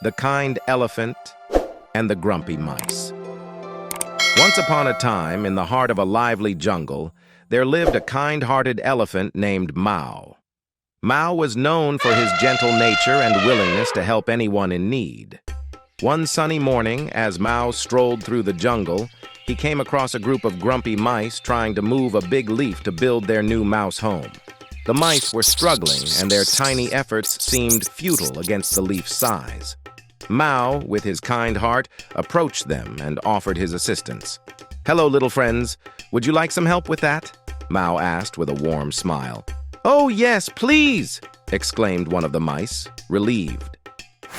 the kind elephant, and the grumpy mice. Once upon a time, in the heart of a lively jungle, there lived a kind-hearted elephant named Mao. Mao was known for his gentle nature and willingness to help anyone in need. One sunny morning, as Mao strolled through the jungle, he came across a group of grumpy mice trying to move a big leaf to build their new mouse home. The mice were struggling, and their tiny efforts seemed futile against the leaf's size. Mao, with his kind heart, approached them and offered his assistance. "Hello, little friends. Would you like some help with that?" Mao asked with a warm smile. "Oh, yes, please!" exclaimed one of the mice, relieved.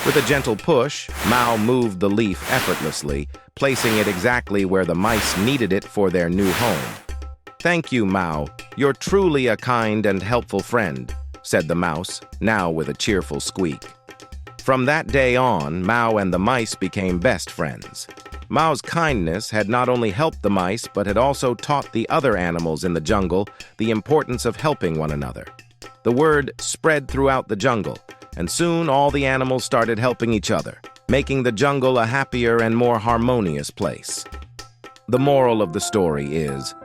With a gentle push, Mao moved the leaf effortlessly, placing it exactly where the mice needed it for their new home. "Thank you, Mao. You're truly a kind and helpful friend," said the mouse, now with a cheerful squeak. From that day on, Mao and the mice became best friends. Mao's kindness had not only helped the mice, but had also taught the other animals in the jungle the importance of helping one another. The word spread throughout the jungle, and soon all the animals started helping each other, making the jungle a happier and more harmonious place. The moral of the story is,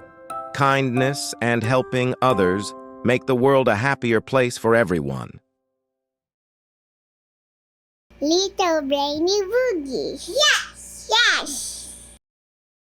kindness and helping others make the world a happier place for everyone. Little brainy boogies. Yes! Yes!